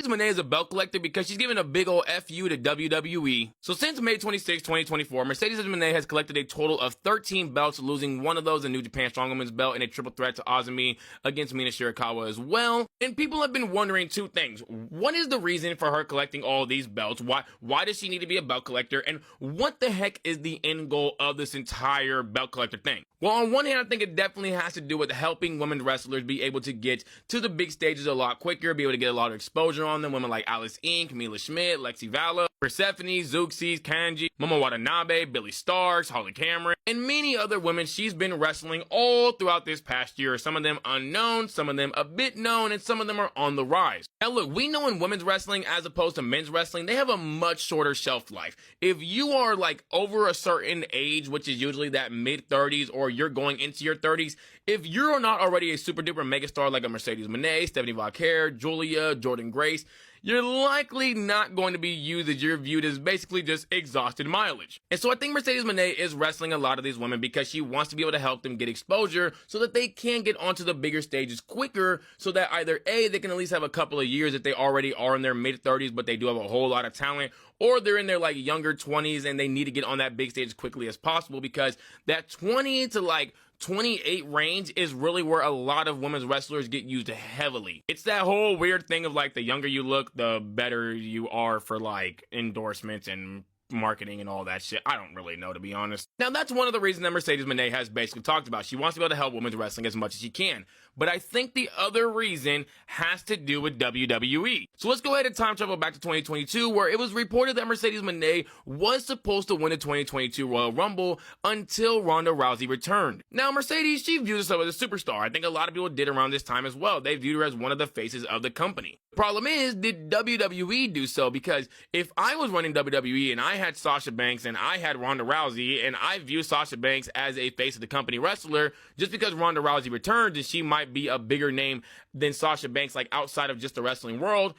Mercedes Moné is a belt collector because she's given a big ol' FU to WWE. So since May 26, 2024, Mercedes Moné has collected a total of 13 belts, losing one of those, a New Japan Strong Women's belt, in a triple threat to Azumi against Mina Shirakawa as well. And people have been wondering two things. What is the reason for her collecting all these belts? Why does she need to be a belt collector? And what the heck is the end goal of this entire belt collector thing? Well, on one hand, I think it definitely has to do with helping women wrestlers be able to get to the big stages a lot quicker, be able to get a lot of exposure on them. Women like Alice Inc., Camila Schmidt, Lexi Vala, Persephone, Zuxis, Kanji, Momo Watanabe, Billy Starks, Holly Cameron, and many other women she's been wrestling all throughout this past year. Some of them unknown, some of them a bit known, and some of them are on the rise. Now look, we know in women's wrestling as opposed to men's wrestling, they have a much shorter shelf life. If you are like over a certain age, which is usually that mid-30s, or you're going into your 30s, if you're not already a super duper megastar like a Mercedes Moné, Stephanie Vauquer, Julia, Jordan Grace, you're likely not going to be used as you're viewed as basically just exhausted mileage. And so I think Mercedes Moné is wrestling a lot of these women because she wants to be able to help them get exposure so that they can get onto the bigger stages quicker, so that either A, they can at least have a couple of years if they already are in their mid-30s but they do have a whole lot of talent, or they're in their like younger 20s and they need to get on that big stage as quickly as possible, because that 20 to like 28 range is really where a lot of women's wrestlers get used heavily. It's that whole weird thing of like the younger you look, the better you are for like endorsements and marketing and all that shit. I don't really know, to be honest. Now, that's one of the reasons that Mercedes Moné has basically talked about. She wants to be able to help women's wrestling as much as she can. But I think the other reason has to do with WWE. So let's go ahead and time travel back to 2022, where it was reported that Mercedes Moné was supposed to win the 2022 Royal Rumble until Ronda Rousey returned. Now, Mercedes, she views herself as a superstar. I think a lot of people did around this time as well. They viewed her as one of the faces of the company. The problem is, did WWE do so? Because if I was running WWE and I had Sasha Banks and I had Ronda Rousey, and I view Sasha Banks as a face of the company wrestler, just because Ronda Rousey returned and she might be a bigger name than Sasha Banks, like outside of just the wrestling world,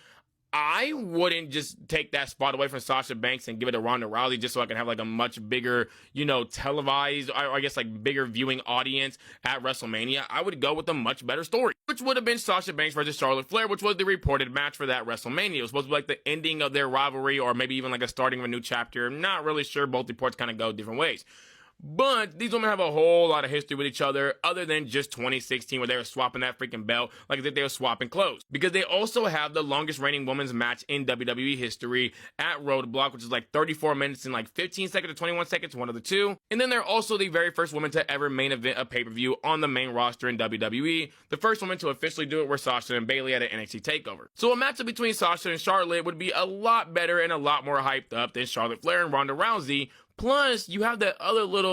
I wouldn't just take that spot away from Sasha Banks and give it to Ronda Rousey just so I can have like a much bigger, televised, or I guess like bigger viewing audience at WrestleMania. I would go with a much better story, which would have been Sasha Banks versus Charlotte Flair, which was the reported match for that WrestleMania. It was supposed to be like the ending of their rivalry, or maybe even like a starting of a new chapter. I'm not really sure. Both reports kind of go different ways. But these women have a whole lot of history with each other, other than just 2016, where they were swapping that freaking belt like as if they were swapping clothes. Because they also have the longest reigning women's match in WWE history at Roadblock, which is like 34 minutes and like 15 seconds to 21 seconds, one of the two. And then they're also the very first woman to ever main event a pay-per-view on the main roster in WWE. The first woman to officially do it were Sasha and Bayley at an NXT TakeOver. So a matchup between Sasha and Charlotte would be a lot better and a lot more hyped up than Charlotte Flair and Ronda Rousey. Plus, you have that other little,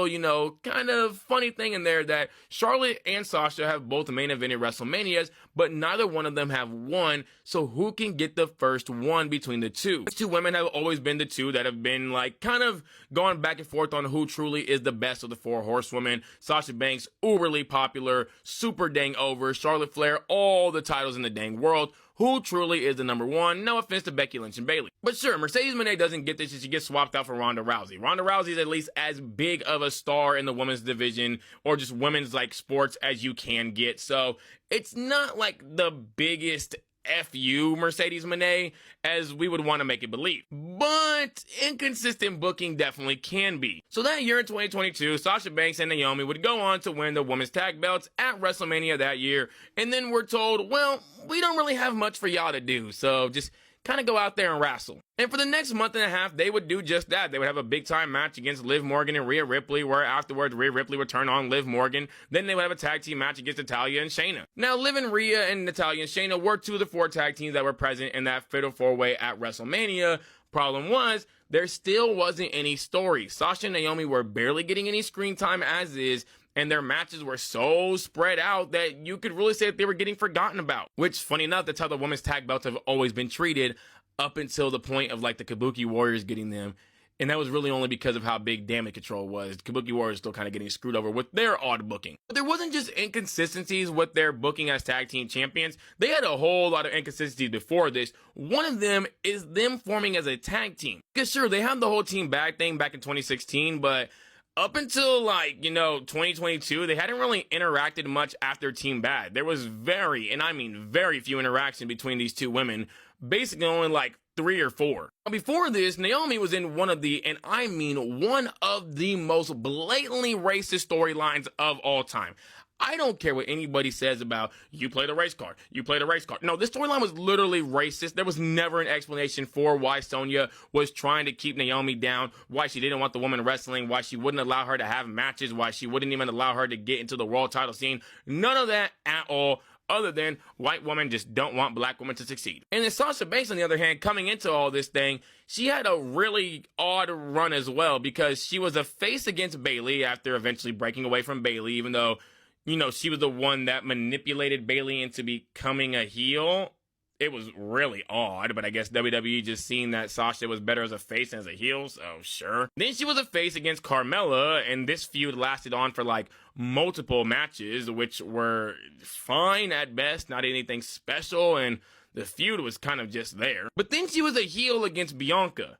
kind of funny thing in there that Charlotte and Sasha have both main evented WrestleManias, but neither one of them have won. So who can get the first one between the two? These two women have always been the two that have been like kind of going back and forth on who truly is the best of the four horsewomen. Sasha Banks, uberly popular, super dang over. Charlotte Flair, all the titles in the dang world. Who truly is the number one? No offense to Becky Lynch and Bayley. But sure, Mercedes Moné doesn't get this and she gets swapped out for Ronda Rousey. Ronda Rousey is at least as big of a star in the women's division, or just women's like sports, as you can get. So it's not like the biggest FU Mercedes Moné as we would want to make it believe. But inconsistent booking definitely can be. So that year in 2022, Sasha Banks and Naomi would go on to win the women's tag belts at WrestleMania that year. And then we're told, well, we don't really have much for y'all to do, so just kind of go out there and wrestle. And for the next month and a half, they would do just that. They would have a big time match against Liv Morgan and Rhea Ripley, where afterwards Rhea Ripley would turn on Liv Morgan. Then they would have a tag team match against Natalya and Shayna. Now, Liv and Rhea and Natalya and Shayna were two of the four tag teams that were present in that fatal four-way at WrestleMania. Problem was, there still wasn't any story. Sasha and Naomi were barely getting any screen time as is, and their matches were so spread out that you could really say that they were getting forgotten about. Which, funny enough, that's how the women's tag belts have always been treated up until the point of like the Kabuki Warriors getting them. And that was really only because of how big Damage Control was. Kabuki Warriors still kind of getting screwed over with their odd booking. But there wasn't just inconsistencies with their booking as tag team champions. They had a whole lot of inconsistencies before this. One of them is them forming as a tag team. Because sure, they had the whole Team Bad thing back in 2016, but up until 2022, they hadn't really interacted much after Team Bad. There was very, and I mean very few interaction between these two women basically only like 3 or 4. Before this, Naomi was in one of the, and I mean one of the most blatantly racist storylines of all time. I don't care what anybody says about, you play the race card, you play the race card. No, this storyline was literally racist. There was never an explanation for why Sonya was trying to keep Naomi down, why she didn't want the woman wrestling, why she wouldn't allow her to have matches, why she wouldn't even allow her to get into the world title scene. None of that at all. Other than white women just don't want black women to succeed. And then Sasha Banks, on the other hand, coming into all this thing, she had a really odd run as well, because she was a face against Bayley after eventually breaking away from Bayley, even though, you know, she was the one that manipulated Bayley into becoming a heel. It was really odd, but I guess WWE just seen that Sasha was better as a face than as a heel, so sure. Then she was a face against Carmella, and this feud lasted on for like multiple matches, which were fine at best, not anything special, and the feud was kind of just there. But then she was a heel against Bianca,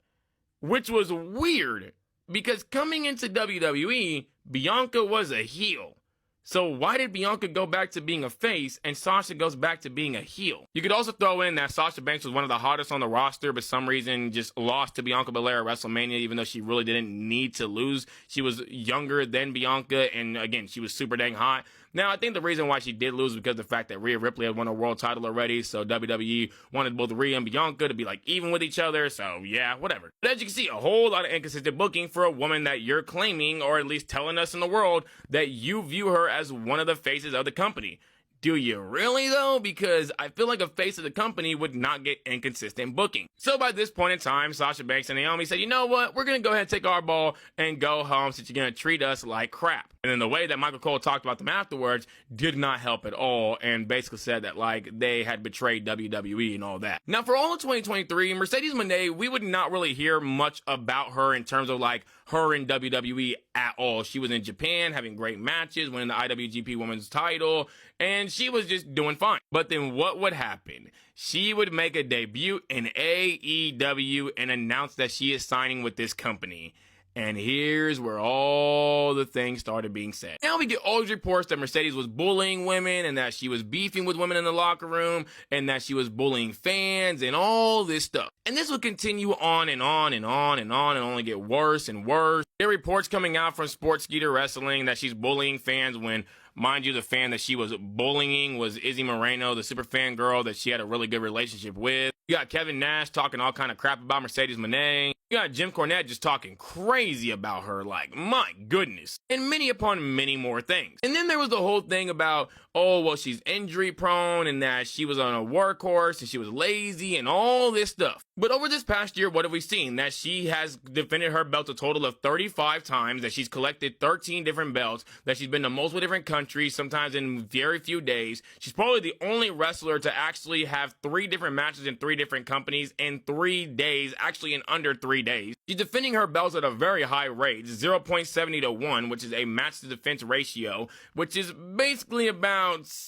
which was weird, because coming into WWE, Bianca was a heel. So why did Bianca go back to being a face and Sasha goes back to being a heel? You could also throw in that Sasha Banks was one of the hottest on the roster, but some reason just lost to Bianca Belair at WrestleMania, even though she really didn't need to lose. She was younger than Bianca, and again, she was super dang hot. Now, I think the reason why she did lose was because of the fact that Rhea Ripley had won a world title already, so WWE wanted both Rhea and Bianca to be like even with each other, so yeah, whatever. But as you can see, a whole lot of inconsistent booking for a woman that you're claiming, or at least telling us in the world, that you view her as one of the faces of the company. Do you really though? Because I feel like a face of the company would not get inconsistent booking. So by this point in time, Sasha Banks and Naomi said, you know what? We're going to go ahead and take our ball and go home since you're going to treat us like crap. And then the way that Michael Cole talked about them afterwards did not help at all, and basically said that like they had betrayed WWE and all that. Now for all of 2023, Mercedes Moné, we would not really hear much about her in terms of like her in WWE at all. She was in Japan having great matches, winning the IWGP Women's title, and she was just doing fine. But then what would happen? She would make a debut in AEW and announce that she is signing with this company. And here's where all the things started being said. Now we get all these reports that Mercedes was bullying women, and that she was beefing with women in the locker room, and that she was bullying fans, and all this stuff. And this would continue on and on and on and on, and only get worse and worse. There are reports coming out from Sportskeeda Wrestling that she's bullying fans when, mind you, the fan that she was bullying was Izzy Moreno, the super fan girl that she had a really good relationship with. You got Kevin Nash talking all kind of crap about Mercedes Moné. You got Jim Cornette just talking crazy about her, like, my goodness. And many upon many more things. And then there was the whole thing about, oh, well, she's injury prone and that she was on a workhorse and she was lazy and all this stuff. But over this past year, what have we seen? That she has defended her belt a total of 35 times, that she's collected 13 different belts, that she's been to multiple different countries, sometimes in very few days. She's probably the only wrestler to actually have 3 different matches in 3 different companies in 3 days, actually in under 3 days. She's defending her belts at a very high rate, 0.70 to 1, which is a match to defense ratio, which is basically about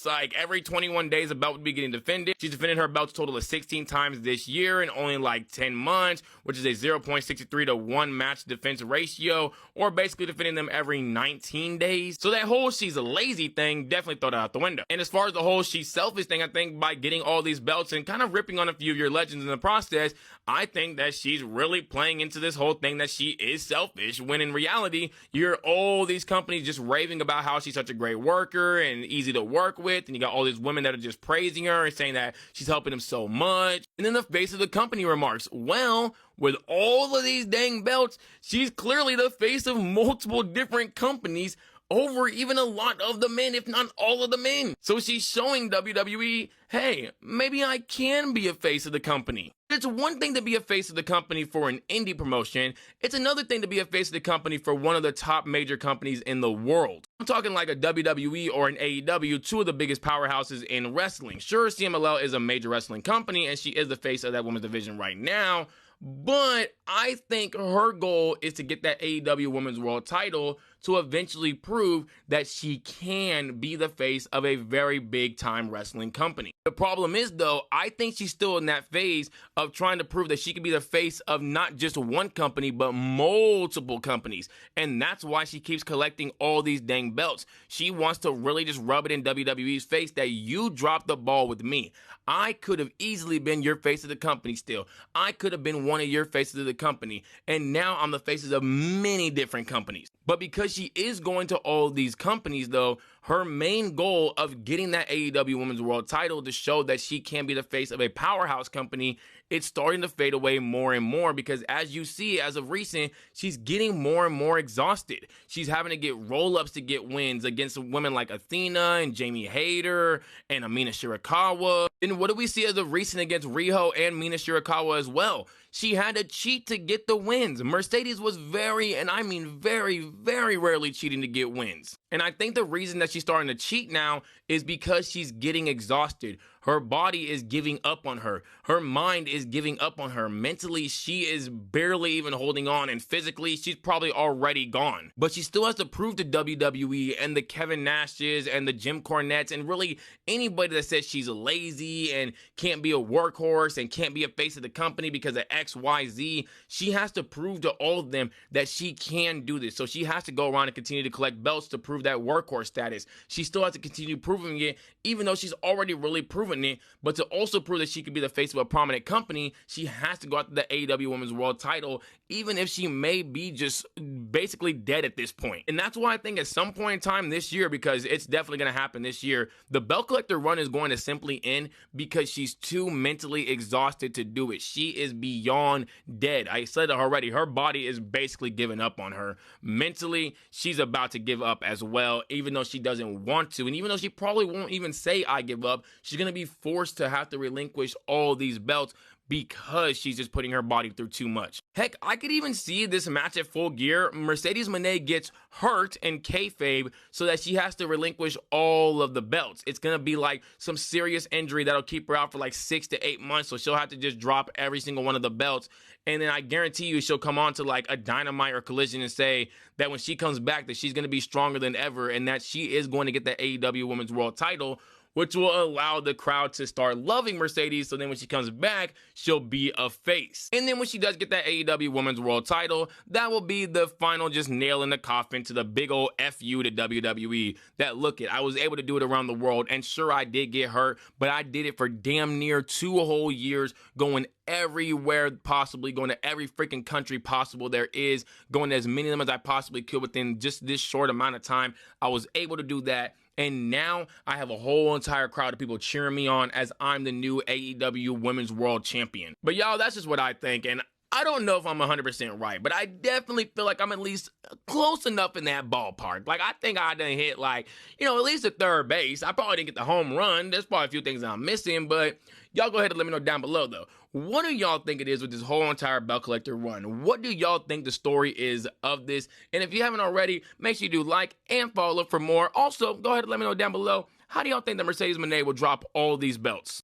like every 21 days a belt would be getting defended. She's defended her belts a total of 16 times this year in only like 10 months, which is a 0.63 to 1 match defense ratio, or basically defending them every 19 days. So that whole she's a lazy thing, definitely throw that out the window. And as far as the whole she's selfish thing, I think by getting all these belts and kind of ripping on a few of your legends in the process, I think that she's really playing into this whole thing that she is selfish, when in reality, you're all these companies just raving about how she's such a great worker and easy to work with, and you got all these women that are just praising her and saying that she's helping them so much. And then the face of the company remarks, well, with all of these dang belts, she's clearly the face of multiple different companies over even a lot of the men, if not all of the men. So she's showing WWE, hey, maybe I can be a face of the company. It's one thing to be a face of the company for an indie promotion. It's another thing to be a face of the company for one of the top major companies in the world. I'm talking like a WWE or an AEW, 2 of the biggest powerhouses in wrestling. Sure, CMLL is a major wrestling company, and she is the face of that women's division right now. But I think her goal is to get that AEW Women's World title to eventually prove that she can be the face of a very big time wrestling company. The problem is, though, I think she's still in that phase of trying to prove that she can be the face of not just one company, but multiple companies. And that's why she keeps collecting all these dang belts. She wants to really just rub it in WWE's face that you dropped the ball with me. I could have easily been your face of the company still. I could have been one of your faces of the company. And now I'm the faces of many different companies. But because she is going to all these companies, though, her main goal of getting that AEW Women's World title to show that she can be the face of a powerhouse company, it's starting to fade away more and more because as you see, as of recent, she's getting more and more exhausted. She's having to get roll-ups to get wins against women like Athena and Jamie Hayter and Amina Shirakawa. And what do we see as of recent against Riho and Mina Shirakawa as well? She had to cheat to get the wins. Mercedes was very, and I mean very, very rarely cheating to get wins. And I think the reason that she's starting to cheat now is because she's getting exhausted. Her body is giving up on her. Her mind is giving up on her. Mentally, she is barely even holding on. And physically, she's probably already gone. But she still has to prove to WWE and the Kevin Nashes and the Jim Cornettes and really anybody that says she's lazy and can't be a workhorse and can't be a face of the company because of X, Y, Z. She has to prove to all of them that she can do this. So she has to go around and continue to collect belts to prove that workhorse status. She still has to continue proving it, even though she's already really proven it. But to also prove that she could be the face of a prominent company, she has to go after the AEW Women's World title, even if she may be just basically dead at this point. And that's why I think at some point in time this year, because it's definitely going to happen this year, the belt collector run is going to simply end because she's too mentally exhausted to do it. She is beyond dead. I said it already. Her body is basically giving up on her. Mentally, she's about to give up as well, even though she doesn't want to. And even though she probably won't even say I give up, she's going to be forced to have to relinquish all these belts because she's just putting her body through too much. Heck, I could even see this match at Full Gear. Mercedes Moné gets hurt in kayfabe so that she has to relinquish all of the belts. It's going to be like some serious injury that'll keep her out for like 6 to 8 months, so she'll have to just drop every single one of the belts. And then I guarantee you she'll come on to like a Dynamite or Collision and say that when she comes back that she's going to be stronger than ever and that she is going to get the AEW Women's World title, which will allow the crowd to start loving Mercedes. So then when she comes back, she'll be a face. And then when she does get that AEW Women's World title, that will be the final just nail in the coffin to the big old FU to WWE. That look it, I was able to do it around the world. And sure, I did get hurt, but I did it for damn near 2 whole years, going everywhere possibly, going to every freaking country possible there is, going to as many of them as I possibly could within just this short amount of time. I was able to do that. And now I have a whole entire crowd of people cheering me on as I'm the new AEW Women's World Champion. But y'all, that's just what I think. And I don't know if I'm 100% right, but I definitely feel like I'm at least close enough in that ballpark. Like, I think I done hit, like, you know, at least at third base. I probably didn't get the home run. There's probably a few things that I'm missing, but y'all go ahead and let me know down below, though. What do y'all think it is with this whole entire belt collector run? What do y'all think the story is of this? And if you haven't already, make sure you do like and follow for more. Also, go ahead and let me know down below, how do y'all think that Mercedes Moné will drop all these belts?